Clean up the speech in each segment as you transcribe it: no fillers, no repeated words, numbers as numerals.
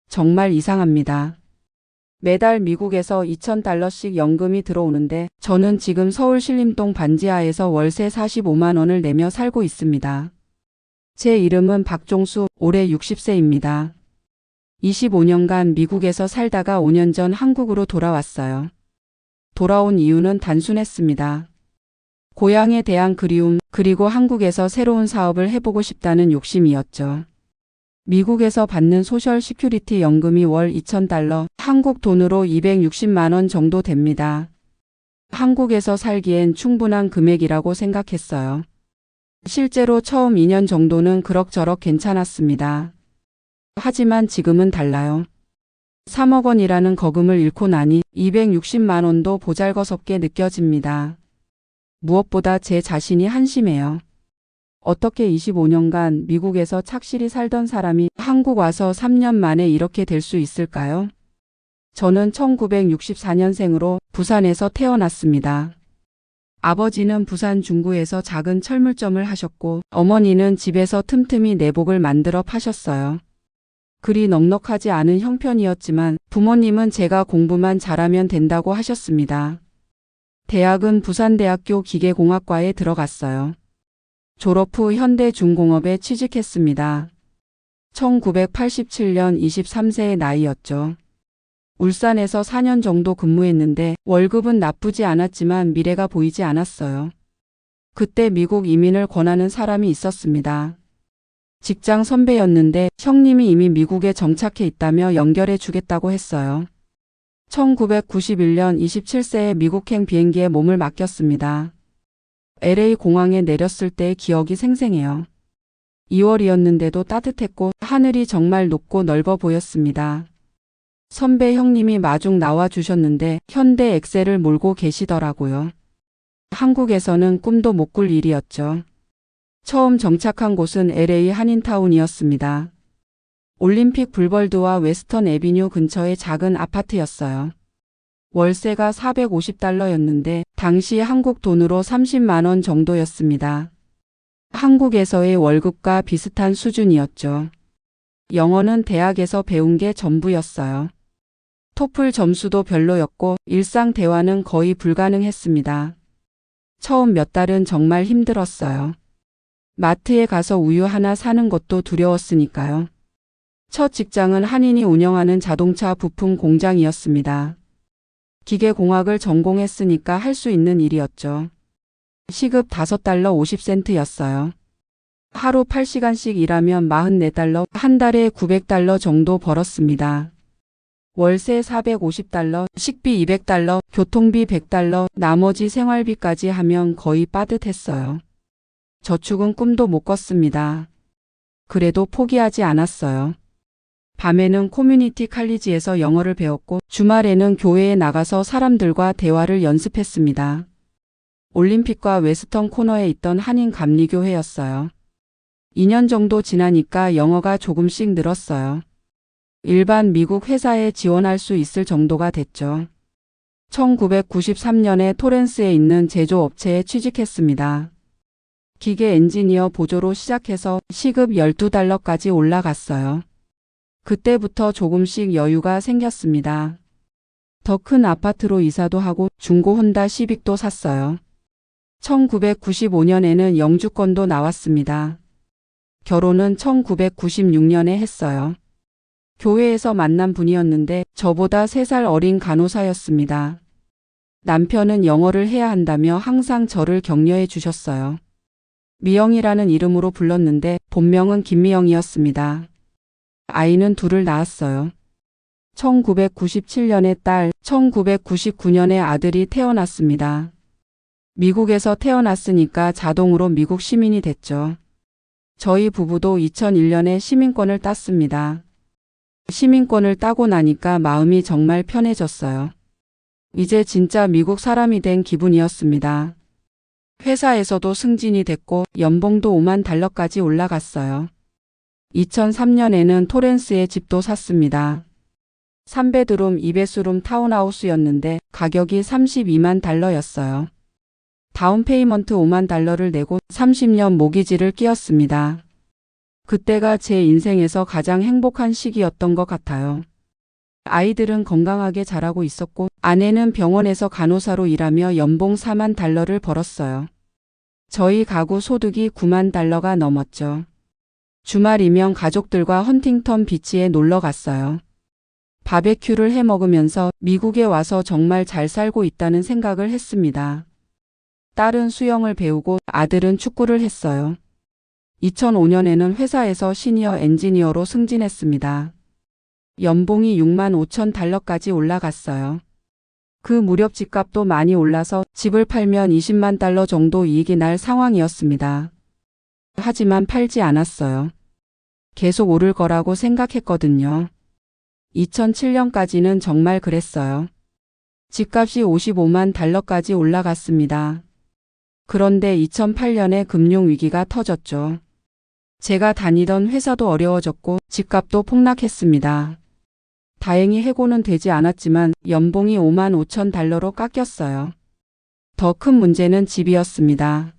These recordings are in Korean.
정말 이상합니다. 매달 미국에서 2,000달러씩 연금이 들어오는데 저는 지금 서울 신림동 반지하에서 월세 45만 원을 내며 살고 있습니다. 제 이름은 박종수, 올해 60세입니다. 25년간 미국에서 살다가 5년 전 한국으로 돌아왔어요. 돌아온 이유는 단순했습니다. 고향에 대한 그리움, 그리고 한국에서 새로운 사업을 해보고 싶다는 욕심이었죠. 미국에서 받는 소셜 시큐리티 연금이 월 2,000달러, 한국 돈으로 260만 원 정도 됩니다. 한국에서 살기엔 충분한 금액이라고 생각했어요. 실제로 처음 2년 정도는 그럭저럭 괜찮았습니다. 하지만 지금은 달라요. 3억 원이라는 거금을 잃고 나니 260만 원도 보잘것없게 느껴집니다. 무엇보다 제 자신이 한심해요. 어떻게 25년간 미국에서 착실히 살던 사람이 한국 와서 3년 만에 이렇게 될 수 있을까요? 저는 1964년생으로 부산에서 태어났습니다. 아버지는 부산 중구에서 작은 철물점을 하셨고 어머니는 집에서 틈틈이 내복을 만들어 파셨어요. 그리 넉넉하지 않은 형편이었지만 부모님은 제가 공부만 잘하면 된다고 하셨습니다. 대학은 부산대학교 기계공학과에 들어갔어요. 졸업 후 현대중공업에 취직했습니다. 1987년 23세의 나이였죠. 울산에서 4년 정도 근무했는데 월급은 나쁘지 않았지만 미래가 보이지 않았어요. 그때 미국 이민을 권하는 사람이 있었습니다. 직장 선배였는데 형님이 이미 미국에 정착해 있다며 연결해 주겠다고 했어요. 1991년 27세에 미국행 비행기에 몸을 맡겼습니다. LA 공항에 내렸을 때의 기억이 생생해요. 2월이었는데도 따뜻했고 하늘이 정말 높고 넓어 보였습니다. 선배 형님이 마중 나와 주셨는데 현대 엑셀을 몰고 계시더라고요. 한국에서는 꿈도 못 꿀 일이었죠. 처음 정착한 곳은 LA 한인타운이었습니다. 올림픽 불벌드와 웨스턴 애비뉴 근처의 작은 아파트였어요. 월세가 450달러였는데 당시 한국 돈으로 30만 원 정도였습니다. 한국에서의 월급과 비슷한 수준이었죠. 영어는 대학에서 배운 게 전부였어요. 토플 점수도 별로였고 일상 대화는 거의 불가능했습니다. 처음 몇 달은 정말 힘들었어요. 마트에 가서 우유 하나 사는 것도 두려웠으니까요. 첫 직장은 한인이 운영하는 자동차 부품 공장이었습니다. 기계공학을 전공했으니까 할 수 있는 일이었죠. 시급 5달러 50센트였어요. 하루 8시간씩 일하면 44달러, 한 달에 900달러 정도 벌었습니다. 월세 450달러, 식비 200달러, 교통비 100달러, 나머지 생활비까지 하면 거의 빠듯했어요. 저축은 꿈도 못 꿨습니다. 그래도 포기하지 않았어요. 밤에는 커뮤니티 칼리지에서 영어를 배웠고 주말에는 교회에 나가서 사람들과 대화를 연습했습니다. 올림픽과 웨스턴 코너에 있던 한인 감리교회였어요. 2년 정도 지나니까 영어가 조금씩 늘었어요. 일반 미국 회사에 지원할 수 있을 정도가 됐죠. 1993년에 토렌스에 있는 제조업체에 취직했습니다. 기계 엔지니어 보조로 시작해서 시급 12달러까지 올라갔어요. 그때부터 조금씩 여유가 생겼습니다. 더 큰 아파트로 이사도 하고 중고 혼다 시빅도 샀어요. 1995년에는 영주권도 나왔습니다. 결혼은 1996년에 했어요. 교회에서 만난 분이었는데 저보다 3살 어린 간호사였습니다. 남편은 영어를 해야 한다며 항상 저를 격려해 주셨어요. 미영이라는 이름으로 불렀는데 본명은 김미영이었습니다. 아이는 2을 낳았어요. 1997년에 딸, 1999년에 아들이 태어났습니다. 미국에서 태어났으니까 자동으로 미국 시민이 됐죠. 저희 부부도 2001년에 시민권을 땄습니다. 시민권을 따고 나니까 마음이 정말 편해졌어요. 이제 진짜 미국 사람이 된 기분이었습니다. 회사에서도 승진이 됐고 연봉도 5만 달러까지 올라갔어요. 2003년에는 토렌스에 집도 샀습니다. 3베드룸 2베스룸 타운하우스였는데 가격이 32만 달러였어요. 다운 페이먼트 5만 달러를 내고 30년 모기지를 끼웠습니다. 그때가 제 인생에서 가장 행복한 시기였던 것 같아요. 아이들은 건강하게 자라고 있었고 아내는 병원에서 간호사로 일하며 연봉 4만 달러를 벌었어요. 저희 가구 소득이 9만 달러가 넘었죠. 주말이면 가족들과 헌팅턴 비치에 놀러 갔어요. 바베큐를 해 먹으면서 미국에 와서 정말 잘 살고 있다는 생각을 했습니다. 딸은 수영을 배우고 아들은 축구를 했어요. 2005년에는 회사에서 시니어 엔지니어로 승진했습니다. 연봉이 6만 5천 달러까지 올라갔어요. 그 무렵 집값도 많이 올라서 집을 팔면 20만 달러 정도 이익이 날 상황이었습니다. 하지만 팔지 않았어요. 계속 오를 거라고 생각했거든요. 2007년까지는 정말 그랬어요. 집값이 55만 달러까지 올라갔습니다. 그런데 2008년에 금융위기가 터졌죠. 제가 다니던 회사도 어려워졌고 집값도 폭락했습니다. 다행히 해고는 되지 않았지만 연봉이 5만 5천 달러로 깎였어요. 더 큰 문제는 집이었습니다.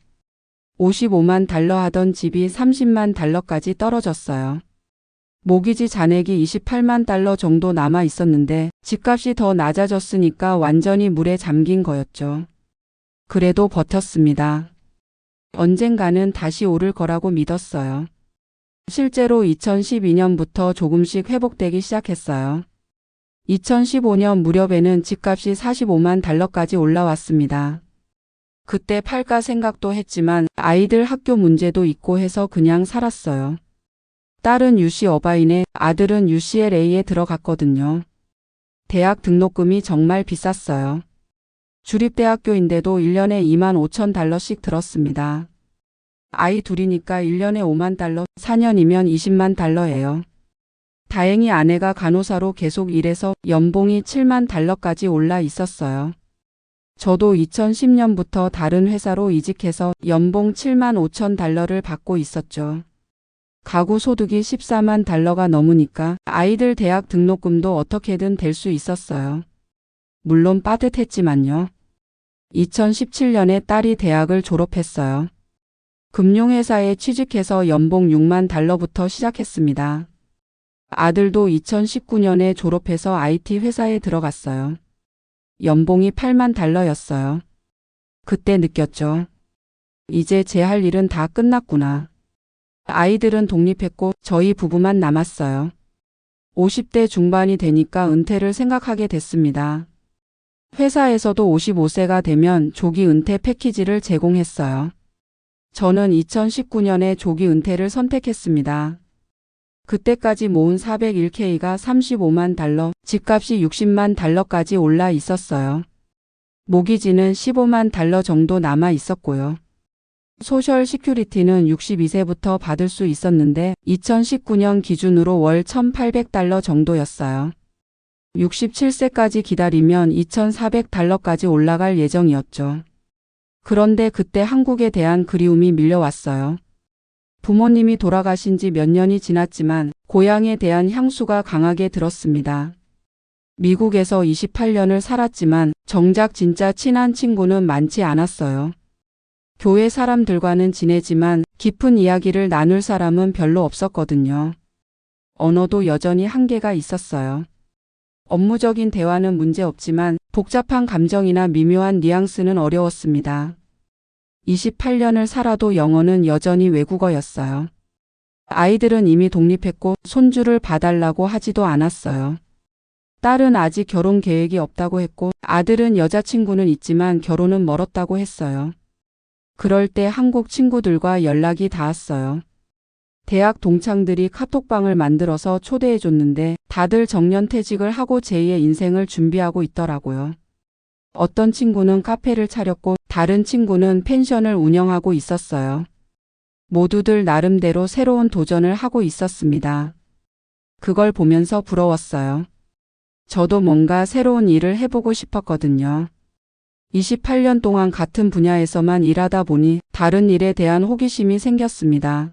55만 달러 하던 집이 30만 달러까지 떨어졌어요. 모기지 잔액이 28만 달러 정도 남아 있었는데 집값이 더 낮아졌으니까 완전히 물에 잠긴 거였죠. 그래도 버텼습니다. 언젠가는 다시 오를 거라고 믿었어요. 실제로 2012년부터 조금씩 회복되기 시작했어요. 2015년 무렵에는 집값이 45만 달러까지 올라왔습니다. 그때 팔까 생각도 했지만 아이들 학교 문제도 있고 해서 그냥 살았어요. 딸은 UC 어바인에 아들은 UCLA에 들어갔거든요. 대학 등록금이 정말 비쌌어요. 주립대학교인데도 1년에 2만 5천 달러씩 들었습니다. 아이 둘이니까 1년에 5만 달러, 4년이면 20만 달러예요. 다행히 아내가 간호사로 계속 일해서 연봉이 7만 달러까지 올라 있었어요. 저도 2010년부터 다른 회사로 이직해서 연봉 7만 5천 달러를 받고 있었죠. 가구 소득이 14만 달러가 넘으니까 아이들 대학 등록금도 어떻게든 될 수 있었어요. 물론 빠듯했지만요. 2017년에 딸이 대학을 졸업했어요. 금융회사에 취직해서 연봉 6만 달러부터 시작했습니다. 아들도 2019년에 졸업해서 IT 회사에 들어갔어요. 연봉이 8만 달러였어요. 그때 느꼈죠. 이제 제 할 일은 다 끝났구나. 아이들은 독립했고 저희 부부만 남았어요. 50대 중반이 되니까 은퇴를 생각하게 됐습니다. 회사에서도 55세가 되면 조기 은퇴 패키지를 제공했어요. 저는 2019년에 조기 은퇴를 선택했습니다. 그때까지 모은 401k가 35만 달러, 집값이 60만 달러까지 올라 있었어요. 모기지는 15만 달러 정도 남아 있었고요. 소셜 시큐리티는 62세부터 받을 수 있었는데 2019년 기준으로 월 1,800달러 정도였어요. 67세까지 기다리면 2,400달러까지 올라갈 예정이었죠. 그런데 그때 한국에 대한 그리움이 밀려왔어요. 부모님이 돌아가신 지 몇 년이 지났지만 고향에 대한 향수가 강하게 들었습니다. 미국에서 28년을 살았지만 정작 진짜 친한 친구는 많지 않았어요. 교회 사람들과는 지내지만 깊은 이야기를 나눌 사람은 별로 없었거든요. 언어도 여전히 한계가 있었어요. 업무적인 대화는 문제없지만 복잡한 감정이나 미묘한 뉘앙스는 어려웠습니다. 28년을 살아도 영어는 여전히 외국어였어요. 아이들은 이미 독립했고 손주를 봐달라고 하지도 않았어요. 딸은 아직 결혼 계획이 없다고 했고 아들은 여자친구는 있지만 결혼은 멀었다고 했어요. 그럴 때 한국 친구들과 연락이 닿았어요. 대학 동창들이 카톡방을 만들어서 초대해줬는데 다들 정년퇴직을 하고 제2의 인생을 준비하고 있더라고요. 어떤 친구는 카페를 차렸고 다른 친구는 펜션을 운영하고 있었어요. 모두들 나름대로 새로운 도전을 하고 있었습니다. 그걸 보면서 부러웠어요. 저도 뭔가 새로운 일을 해보고 싶었거든요. 28년 동안 같은 분야에서만 일하다 보니 다른 일에 대한 호기심이 생겼습니다.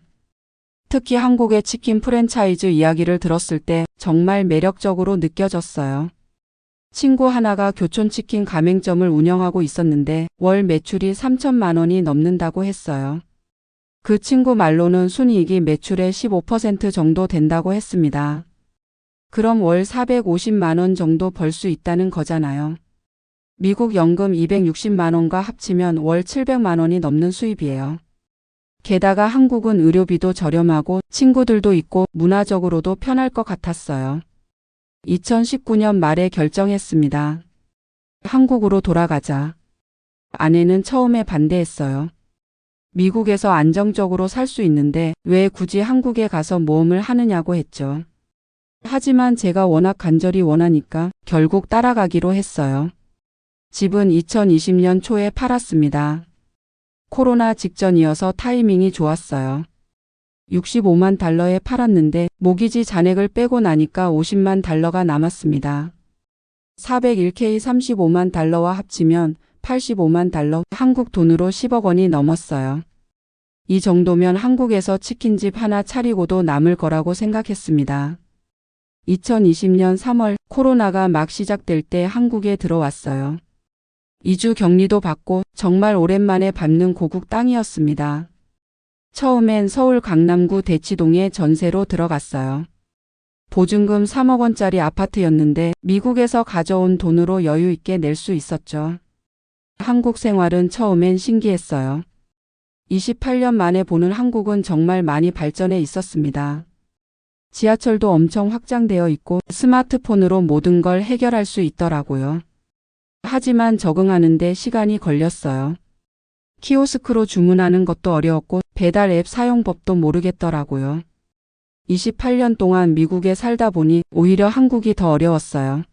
특히 한국의 치킨 프랜차이즈 이야기를 들었을 때 정말 매력적으로 느껴졌어요. 친구 하나가 교촌치킨 가맹점을 운영하고 있었는데 월 매출이 3천만 원이 넘는다고 했어요. 그 친구 말로는 순이익이 매출의 15% 정도 된다고 했습니다. 그럼 월 450만 원 정도 벌 수 있다는 거잖아요. 미국 연금 260만 원과 합치면 월 700만 원이 넘는 수입이에요. 게다가 한국은 의료비도 저렴하고 친구들도 있고 문화적으로도 편할 것 같았어요. 2019년 말에 결정했습니다. 한국으로 돌아가자. 아내는 처음에 반대했어요. 미국에서 안정적으로 살 수 있는데 왜 굳이 한국에 가서 모험을 하느냐고 했죠. 하지만 제가 워낙 간절히 원하니까 결국 따라가기로 했어요. 집은 2020년 초에 팔았습니다. 코로나 직전이어서 타이밍이 좋았어요. 65만 달러에 팔았는데 모기지 잔액을 빼고 나니까 50만 달러가 남았습니다. 401k 35만 달러와 합치면 85만 달러, 한국 돈으로 10억 원이 넘었어요. 이 정도면 한국에서 치킨집 하나 차리고도 남을 거라고 생각했습니다. 2020년 3월 코로나가 막 시작될 때 한국에 들어왔어요. 2주 격리도 받고 정말 오랜만에 밟는 고국 땅이었습니다. 처음엔 서울 강남구 대치동에 전세로 들어갔어요. 보증금 3억 원짜리 아파트였는데 미국에서 가져온 돈으로 여유 있게 낼 수 있었죠. 한국 생활은 처음엔 신기했어요. 28년 만에 보는 한국은 정말 많이 발전해 있었습니다. 지하철도 엄청 확장되어 있고 스마트폰으로 모든 걸 해결할 수 있더라고요. 하지만 적응하는데 시간이 걸렸어요. 키오스크로 주문하는 것도 어려웠고 배달 앱 사용법도 모르겠더라고요. 28년 동안 미국에 살다 보니 오히려 한국이 더 어려웠어요.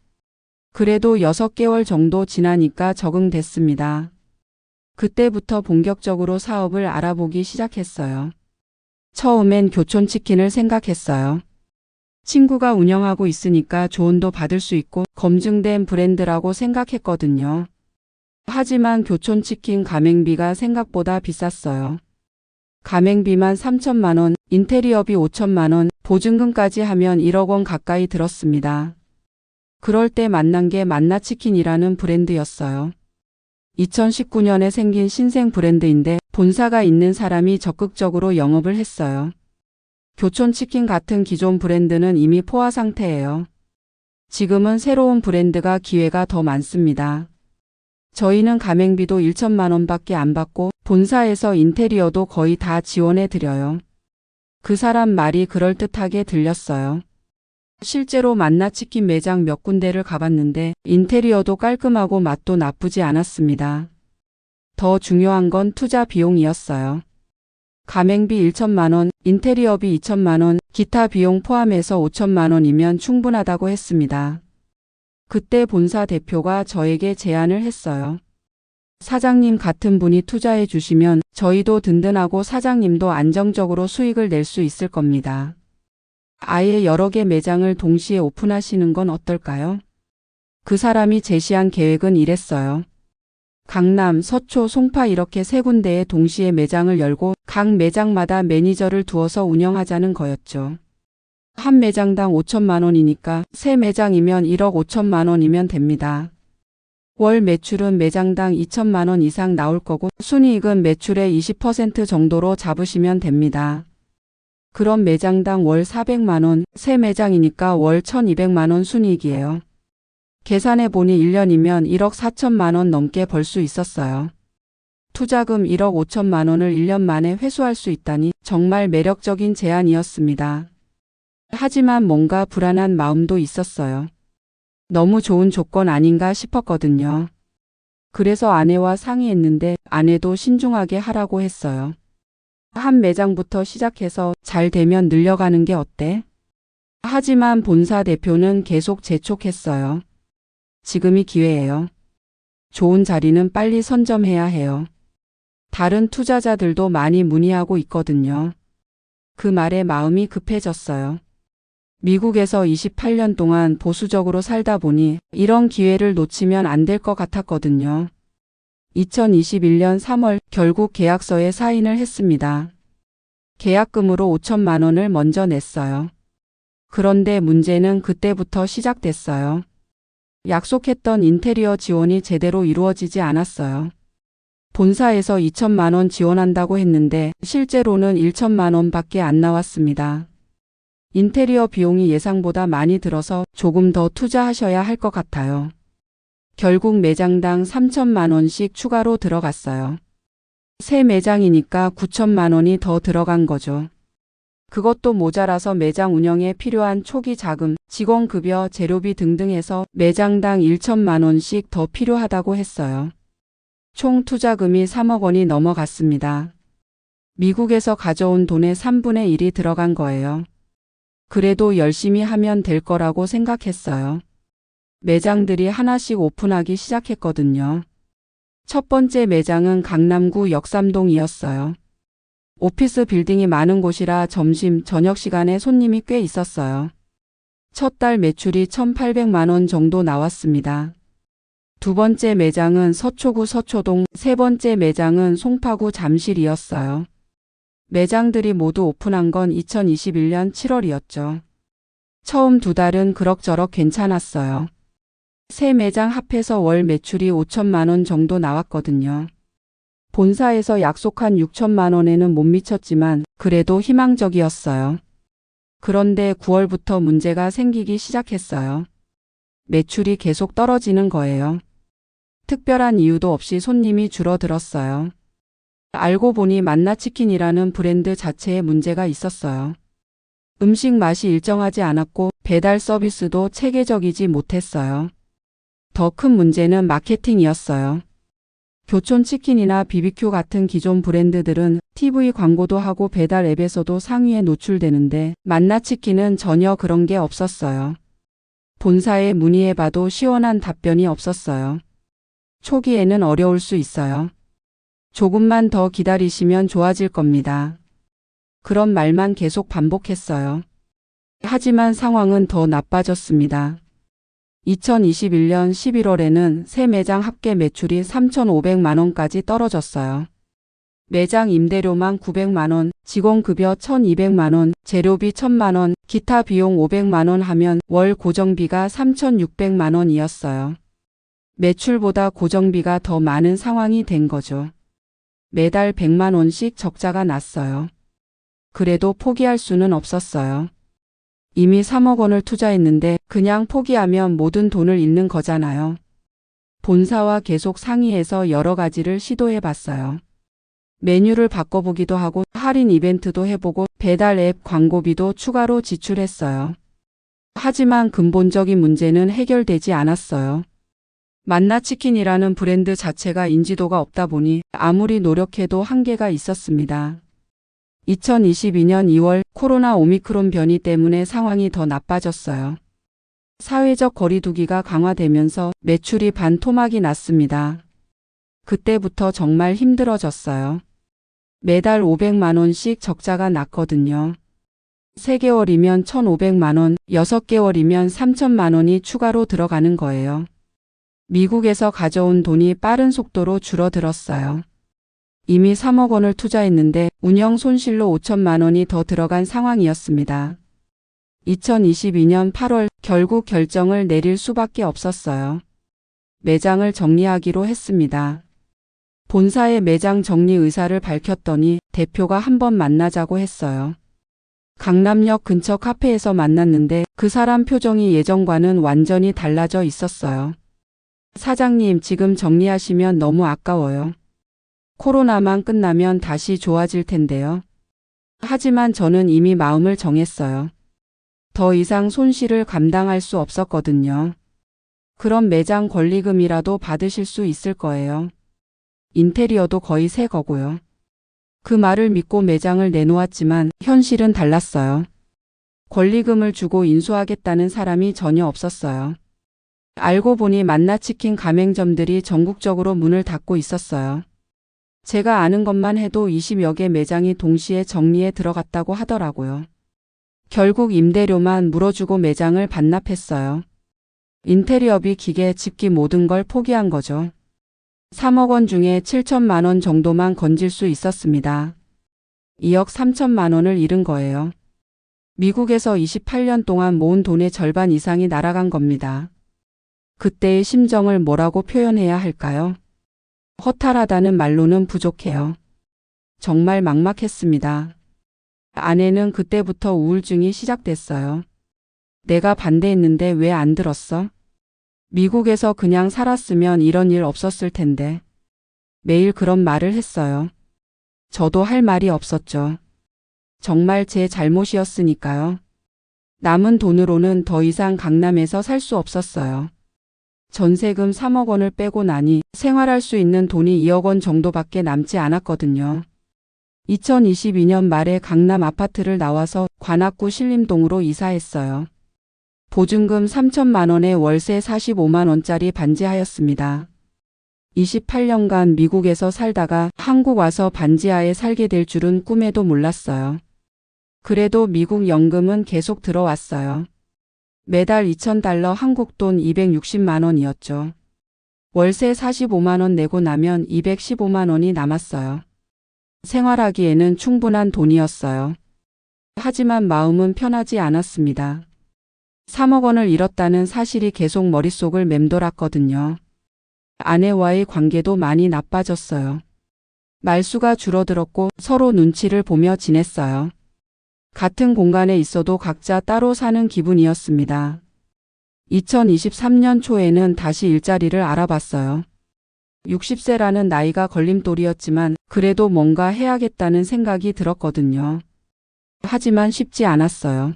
그래도 6개월 정도 지나니까 적응됐습니다. 그때부터 본격적으로 사업을 알아보기 시작했어요. 처음엔 교촌치킨을 생각했어요. 친구가 운영하고 있으니까 조언도 받을 수 있고 검증된 브랜드라고 생각했거든요. 하지만 교촌치킨 가맹비가 생각보다 비쌌어요. 가맹비만 3천만 원, 인테리어비 5천만 원, 보증금까지 하면 1억 원 가까이 들었습니다. 그럴 때 만난 게 만나치킨이라는 브랜드였어요. 2019년에 생긴 신생 브랜드인데 본사가 있는 사람이 적극적으로 영업을 했어요. 교촌치킨 같은 기존 브랜드는 이미 포화 상태예요. 지금은 새로운 브랜드가 기회가 더 많습니다. 저희는 가맹비도 1천만 원밖에 안 받고 본사에서 인테리어도 거의 다 지원해 드려요. 그 사람 말이 그럴듯하게 들렸어요. 실제로 만나치킨 매장 몇 군데를 가봤는데 인테리어도 깔끔하고 맛도 나쁘지 않았습니다. 더 중요한 건 투자 비용이었어요. 가맹비 1천만 원, 인테리어비 2천만 원, 기타 비용 포함해서 5천만 원이면 충분하다고 했습니다. 그때 본사 대표가 저에게 제안을 했어요. 사장님 같은 분이 투자해 주시면 저희도 든든하고 사장님도 안정적으로 수익을 낼 수 있을 겁니다. 아예 여러 개 매장을 동시에 오픈하시는 건 어떨까요? 그 사람이 제시한 계획은 이랬어요. 강남, 서초, 송파 이렇게 3군데에 동시에 매장을 열고 각 매장마다 매니저를 두어서 운영하자는 거였죠. 한 매장당 5천만 원이니까 3매장이면 1억 5천만 원이면 됩니다. 월 매출은 매장당 2천만 원 이상 나올 거고 순이익은 매출의 20% 정도로 잡으시면 됩니다. 그럼 매장당 월 400만 원, 3매장이니까 월 1200만 원 순이익이에요. 계산해 보니 1년이면 1억 4천만 원 넘게 벌 수 있었어요. 투자금 1억 5천만 원을 1년 만에 회수할 수 있다니 정말 매력적인 제안이었습니다. 하지만 뭔가 불안한 마음도 있었어요. 너무 좋은 조건 아닌가 싶었거든요. 그래서 아내와 상의했는데 아내도 신중하게 하라고 했어요. 한 매장부터 시작해서 잘 되면 늘려가는 게 어때? 하지만 본사 대표는 계속 재촉했어요. 지금이 기회예요. 좋은 자리는 빨리 선점해야 해요. 다른 투자자들도 많이 문의하고 있거든요. 그 말에 마음이 급해졌어요. 미국에서 28년 동안 보수적으로 살다 보니 이런 기회를 놓치면 안 될 것 같았거든요. 2021년 3월 결국 계약서에 사인을 했습니다. 계약금으로 5천만 원을 먼저 냈어요. 그런데 문제는 그때부터 시작됐어요. 약속했던 인테리어 지원이 제대로 이루어지지 않았어요. 본사에서 2천만 원 지원한다고 했는데 실제로는 1천만 원밖에 안 나왔습니다. 인테리어 비용이 예상보다 많이 들어서 조금 더 투자하셔야 할 것 같아요. 결국 매장당 3천만 원씩 추가로 들어갔어요. 새 매장이니까 9천만 원이 더 들어간 거죠. 그것도 모자라서 매장 운영에 필요한 초기 자금, 직원급여, 재료비 등등 해서 매장당 1천만 원씩 더 필요하다고 했어요. 총 투자금이 3억 원이 넘어갔습니다. 미국에서 가져온 돈의 3분의 1이 들어간 거예요. 그래도 열심히 하면 될 거라고 생각했어요. 매장들이 하나씩 오픈하기 시작했거든요. 첫 번째 매장은 강남구 역삼동이었어요. 오피스 빌딩이 많은 곳이라 점심, 저녁 시간에 손님이 꽤 있었어요. 첫 달 매출이 1,800만 원 정도 나왔습니다. 두 번째 매장은 서초구 서초동, 세 번째 매장은 송파구 잠실이었어요. 매장들이 모두 오픈한 건 2021년 7월이었죠. 처음 두 달은 그럭저럭 괜찮았어요. 세 매장 합해서 월 매출이 5천만 원 정도 나왔거든요. 본사에서 약속한 6천만 원에는 못 미쳤지만 그래도 희망적이었어요. 그런데 9월부터 문제가 생기기 시작했어요. 매출이 계속 떨어지는 거예요. 특별한 이유도 없이 손님이 줄어들었어요. 알고 보니 만나치킨이라는 브랜드 자체에 문제가 있었어요. 음식 맛이 일정하지 않았고 배달 서비스도 체계적이지 못했어요. 더 큰 문제는 마케팅이었어요. 교촌치킨이나 BBQ 같은 기존 브랜드들은 TV 광고도 하고 배달 앱에서도 상위에 노출되는데 만나치킨은 전혀 그런 게 없었어요. 본사에 문의해봐도 시원한 답변이 없었어요. 초기에는 어려울 수 있어요. 조금만 더 기다리시면 좋아질 겁니다. 그런 말만 계속 반복했어요. 하지만 상황은 더 나빠졌습니다. 2021년 11월에는 새 매장 합계 매출이 3,500만 원까지 떨어졌어요. 매장 임대료만 900만 원, 직원급여 1,200만 원, 재료비 1,000만 원, 기타 비용 500만 원 하면 월 고정비가 3,600만 원이었어요. 매출보다 고정비가 더 많은 상황이 된 거죠. 매달 100만 원씩 적자가 났어요. 그래도 포기할 수는 없었어요. 이미 3억 원을 투자했는데 그냥 포기하면 모든 돈을 잃는 거잖아요. 본사와 계속 상의해서 여러 가지를 시도해 봤어요. 메뉴를 바꿔보기도 하고 할인 이벤트도 해보고 배달 앱 광고비도 추가로 지출했어요. 하지만 근본적인 문제는 해결되지 않았어요. 만나치킨이라는 브랜드 자체가 인지도가 없다 보니 아무리 노력해도 한계가 있었습니다. 2022년 2월 코로나 오미크론 변이 때문에 상황이 더 나빠졌어요. 사회적 거리두기가 강화되면서 매출이 반토막이 났습니다. 그때부터 정말 힘들어졌어요. 매달 500만 원씩 적자가 났거든요. 3개월이면 1,500만 원, 6개월이면 3천만 원이 추가로 들어가는 거예요. 미국에서 가져온 돈이 빠른 속도로 줄어들었어요. 이미 3억 원을 투자했는데 운영 손실로 5천만 원이 더 들어간 상황이었습니다. 2022년 8월 결국 결정을 내릴 수밖에 없었어요. 매장을 정리하기로 했습니다. 본사의 매장 정리 의사를 밝혔더니 대표가 한번 만나자고 했어요. 강남역 근처 카페에서 만났는데 그 사람 표정이 예전과는 완전히 달라져 있었어요. 사장님, 지금 정리하시면 너무 아까워요. 코로나만 끝나면 다시 좋아질 텐데요. 하지만 저는 이미 마음을 정했어요. 더 이상 손실을 감당할 수 없었거든요. 그럼 매장 권리금이라도 받으실 수 있을 거예요. 인테리어도 거의 새 거고요. 그 말을 믿고 매장을 내놓았지만 현실은 달랐어요. 권리금을 주고 인수하겠다는 사람이 전혀 없었어요. 알고 보니 만나치킨 가맹점들이 전국적으로 문을 닫고 있었어요. 제가 아는 것만 해도 20여 개 매장이 동시에 정리에 들어갔다고 하더라고요. 결국 임대료만 물어주고 매장을 반납했어요. 인테리어비, 기계, 집기 모든 걸 포기한 거죠. 3억 원 중에 7천만 원 정도만 건질 수 있었습니다. 2억 3천만 원을 잃은 거예요. 미국에서 28년 동안 모은 돈의 절반 이상이 날아간 겁니다. 그때의 심정을 뭐라고 표현해야 할까요? 허탈하다는 말로는 부족해요. 정말 막막했습니다. 아내는 그때부터 우울증이 시작됐어요. 내가 반대했는데 왜 안 들었어? 미국에서 그냥 살았으면 이런 일 없었을 텐데. 매일 그런 말을 했어요. 저도 할 말이 없었죠. 정말 제 잘못이었으니까요. 남은 돈으로는 더 이상 강남에서 살 수 없었어요. 전세금 3억 원을 빼고 나니 생활할 수 있는 돈이 2억 원 정도밖에 남지 않았거든요. 2022년 말에 강남 아파트를 나와서 관악구 신림동으로 이사했어요. 보증금 3천만 원에 월세 45만 원짜리 반지하였습니다. 28년간 미국에서 살다가 한국 와서 반지하에 살게 될 줄은 꿈에도 몰랐어요. 그래도 미국 연금은 계속 들어왔어요. 매달 2,000달러 한국 돈 260만 원이었죠. 월세 45만 원 내고 나면 215만 원이 남았어요. 생활하기에는 충분한 돈이었어요. 하지만 마음은 편하지 않았습니다. 3억 원을 잃었다는 사실이 계속 머릿속을 맴돌았거든요. 아내와의 관계도 많이 나빠졌어요. 말수가 줄어들었고 서로 눈치를 보며 지냈어요. 같은 공간에 있어도 각자 따로 사는 기분이었습니다. 2023년 초에는 다시 일자리를 알아봤어요. 60세라는 나이가 걸림돌이었지만 그래도 뭔가 해야겠다는 생각이 들었거든요. 하지만 쉽지 않았어요.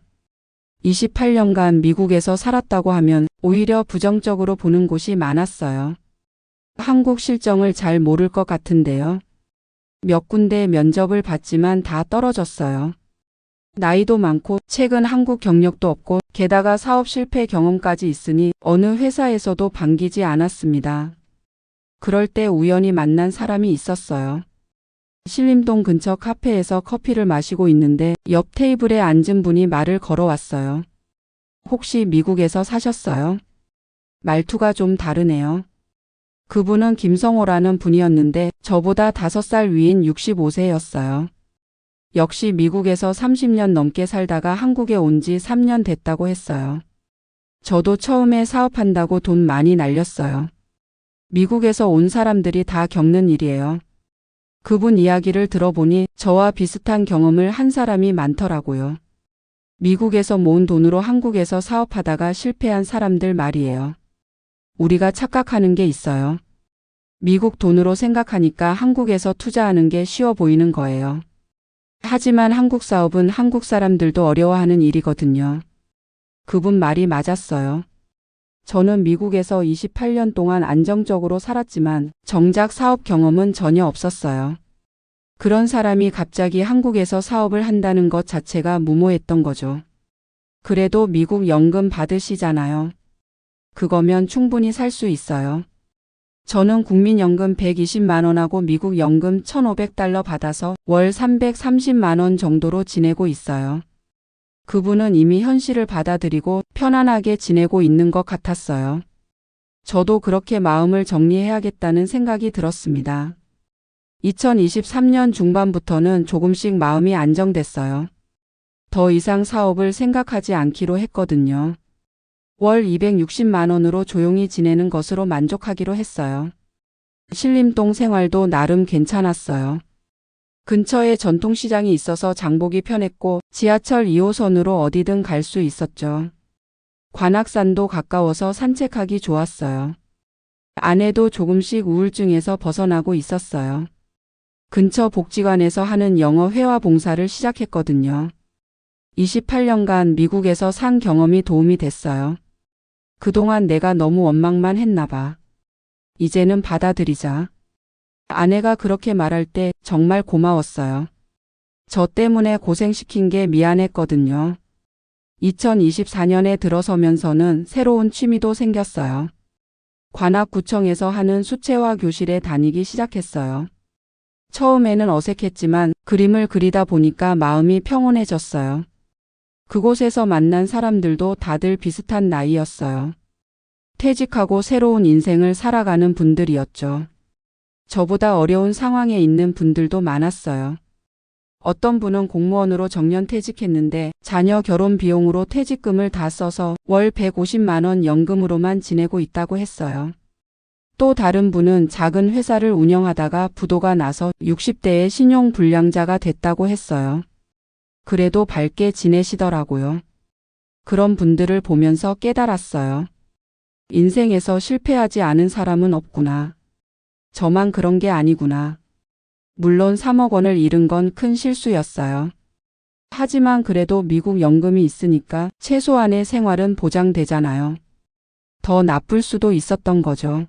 28년간 미국에서 살았다고 하면 오히려 부정적으로 보는 곳이 많았어요. 한국 실정을 잘 모를 것 같은데요. 몇 군데 면접을 봤지만 다 떨어졌어요. 나이도 많고 최근 한국 경력도 없고 게다가 사업 실패 경험까지 있으니 어느 회사에서도 반기지 않았습니다. 그럴 때 우연히 만난 사람이 있었어요. 신림동 근처 카페에서 커피를 마시고 있는데 옆 테이블에 앉은 분이 말을 걸어왔어요. 혹시 미국에서 사셨어요? 말투가 좀 다르네요. 그분은 김성호라는 분이었는데 저보다 5살 위인 65세였어요. 역시 미국에서 30년 넘게 살다가 한국에 온 지 3년 됐다고 했어요. 저도 처음에 사업한다고 돈 많이 날렸어요. 미국에서 온 사람들이 다 겪는 일이에요. 그분 이야기를 들어보니 저와 비슷한 경험을 한 사람이 많더라고요. 미국에서 모은 돈으로 한국에서 사업하다가 실패한 사람들 말이에요. 우리가 착각하는 게 있어요. 미국 돈으로 생각하니까 한국에서 투자하는 게 쉬워 보이는 거예요. 하지만 한국 사업은 한국 사람들도 어려워하는 일이거든요. 그분 말이 맞았어요. 저는 미국에서 28년 동안 안정적으로 살았지만 정작 사업 경험은 전혀 없었어요. 그런 사람이 갑자기 한국에서 사업을 한다는 것 자체가 무모했던 거죠. 그래도 미국 연금 받으시잖아요. 그거면 충분히 살 수 있어요. 저는 국민연금 120만 원하고 미국 연금 1,500달러 받아서 월 330만 원 정도로 지내고 있어요. 그분은 이미 현실을 받아들이고 편안하게 지내고 있는 것 같았어요. 저도 그렇게 마음을 정리해야겠다는 생각이 들었습니다. 2023년 중반부터는 조금씩 마음이 안정됐어요. 더 이상 사업을 생각하지 않기로 했거든요. 월 260만 원으로 조용히 지내는 것으로 만족하기로 했어요. 신림동 생활도 나름 괜찮았어요. 근처에 전통시장이 있어서 장보기 편했고 지하철 2호선으로 어디든 갈 수 있었죠. 관악산도 가까워서 산책하기 좋았어요. 아내도 조금씩 우울증에서 벗어나고 있었어요. 근처 복지관에서 하는 영어 회화 봉사를 시작했거든요. 28년간 미국에서 산 경험이 도움이 됐어요. 그동안 내가 너무 원망만 했나 봐. 이제는 받아들이자. 아내가 그렇게 말할 때 정말 고마웠어요. 저 때문에 고생시킨 게 미안했거든요. 2024년에 들어서면서는 새로운 취미도 생겼어요. 관악구청에서 하는 수채화 교실에 다니기 시작했어요. 처음에는 어색했지만 그림을 그리다 보니까 마음이 평온해졌어요. 그곳에서 만난 사람들도 다들 비슷한 나이였어요. 퇴직하고 새로운 인생을 살아가는 분들이었죠. 저보다 어려운 상황에 있는 분들도 많았어요. 어떤 분은 공무원으로 정년퇴직했는데 자녀 결혼 비용으로 퇴직금을 다 써서 월 150만 원 연금으로만 지내고 있다고 했어요. 또 다른 분은 작은 회사를 운영하다가 부도가 나서 60대에 신용불량자가 됐다고 했어요. 그래도 밝게 지내시더라고요. 그런 분들을 보면서 깨달았어요. 인생에서 실패하지 않은 사람은 없구나. 저만 그런 게 아니구나. 물론 3억 원을 잃은 건 큰 실수였어요. 하지만 그래도 미국 연금이 있으니까 최소한의 생활은 보장되잖아요. 더 나쁠 수도 있었던 거죠.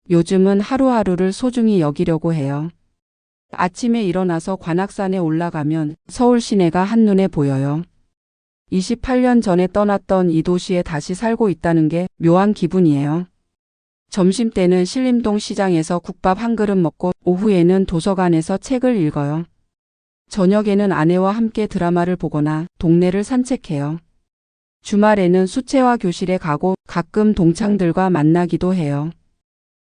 요즘은 하루하루를 소중히 여기려고 해요. 아침에 일어나서 관악산에 올라가면 서울 시내가 한눈에 보여요. 28년 전에 떠났던 이 도시에 다시 살고 있다는 게 묘한 기분이에요. 점심때는 신림동 시장에서 국밥 한 그릇 먹고 오후에는 도서관에서 책을 읽어요. 저녁에는 아내와 함께 드라마를 보거나 동네를 산책해요. 주말에는 수채화 교실에 가고 가끔 동창들과 만나기도 해요.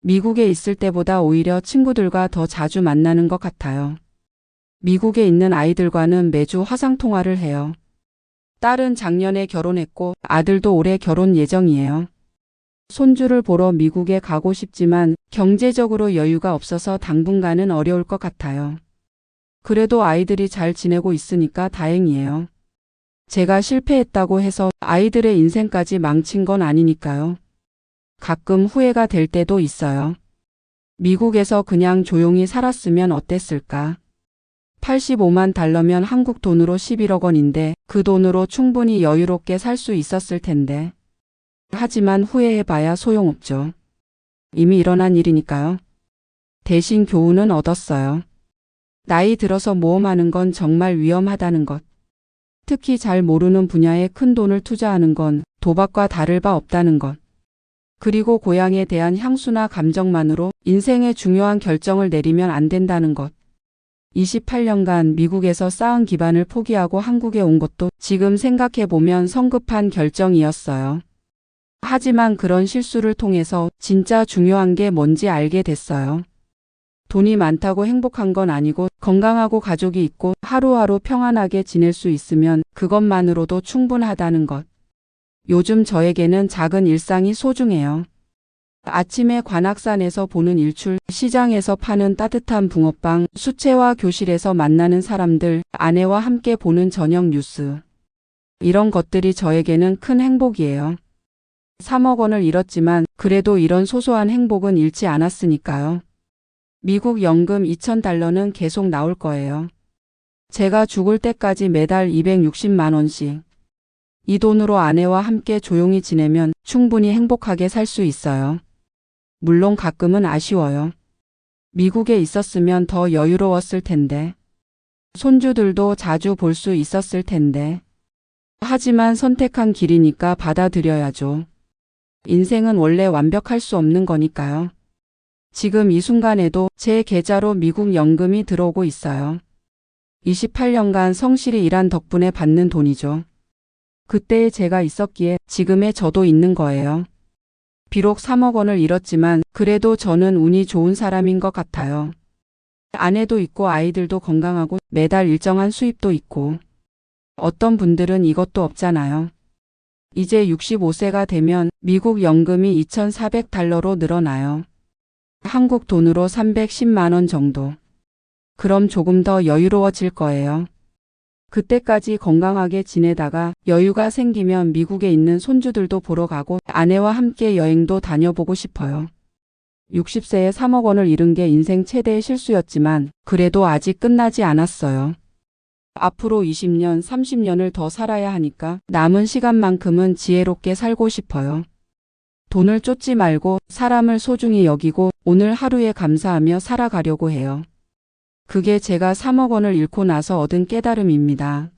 미국에 있을 때보다 오히려 친구들과 더 자주 만나는 것 같아요. 미국에 있는 아이들과는 매주 화상통화를 해요. 딸은 작년에 결혼했고 아들도 올해 결혼 예정이에요. 손주를 보러 미국에 가고 싶지만 경제적으로 여유가 없어서 당분간은 어려울 것 같아요. 그래도 아이들이 잘 지내고 있으니까 다행이에요. 제가 실패했다고 해서 아이들의 인생까지 망친 건 아니니까요. 가끔 후회가 될 때도 있어요. 미국에서 그냥 조용히 살았으면 어땠을까? 85만 달러면 한국 돈으로 11억 원인데 그 돈으로 충분히 여유롭게 살 수 있었을 텐데. 하지만 후회해봐야 소용없죠. 이미 일어난 일이니까요. 대신 교훈은 얻었어요. 나이 들어서 모험하는 건 정말 위험하다는 것. 특히 잘 모르는 분야에 큰 돈을 투자하는 건 도박과 다를 바 없다는 것. 그리고 고향에 대한 향수나 감정만으로 인생의 중요한 결정을 내리면 안 된다는 것. 28년간 미국에서 쌓은 기반을 포기하고 한국에 온 것도 지금 생각해보면 성급한 결정이었어요. 하지만 그런 실수를 통해서 진짜 중요한 게 뭔지 알게 됐어요. 돈이 많다고 행복한 건 아니고 건강하고 가족이 있고 하루하루 평안하게 지낼 수 있으면 그것만으로도 충분하다는 것. 요즘 저에게는 작은 일상이 소중해요. 아침에 관악산에서 보는 일출, 시장에서 파는 따뜻한 붕어빵, 수채화 교실에서 만나는 사람들, 아내와 함께 보는 저녁 뉴스. 이런 것들이 저에게는 큰 행복이에요. 3억 원을 잃었지만 그래도 이런 소소한 행복은 잃지 않았으니까요. 미국 연금 2,000달러는 계속 나올 거예요. 제가 죽을 때까지 매달 260만 원씩. 이 돈으로 아내와 함께 조용히 지내면 충분히 행복하게 살 수 있어요. 물론 가끔은 아쉬워요. 미국에 있었으면 더 여유로웠을 텐데. 손주들도 자주 볼 수 있었을 텐데. 하지만 선택한 길이니까 받아들여야죠. 인생은 원래 완벽할 수 없는 거니까요. 지금 이 순간에도 제 계좌로 미국 연금이 들어오고 있어요. 28년간 성실히 일한 덕분에 받는 돈이죠. 그때의 제가 있었기에 지금의 저도 있는 거예요. 비록 3억 원을 잃었지만 그래도 저는 운이 좋은 사람인 것 같아요. 아내도 있고 아이들도 건강하고 매달 일정한 수입도 있고. 어떤 분들은 이것도 없잖아요. 이제 65세가 되면 미국 연금이 2,400달러로 늘어나요. 한국 돈으로 310만 원 정도. 그럼 조금 더 여유로워질 거예요. 그때까지 건강하게 지내다가 여유가 생기면 미국에 있는 손주들도 보러 가고 아내와 함께 여행도 다녀보고 싶어요. 60세에 3억 원을 잃은 게 인생 최대의 실수였지만 그래도 아직 끝나지 않았어요. 앞으로 20년, 30년을 더 살아야 하니까 남은 시간만큼은 지혜롭게 살고 싶어요. 돈을 쫓지 말고 사람을 소중히 여기고 오늘 하루에 감사하며 살아가려고 해요. 그게 제가 3억 원을 잃고 나서 얻은 깨달음입니다.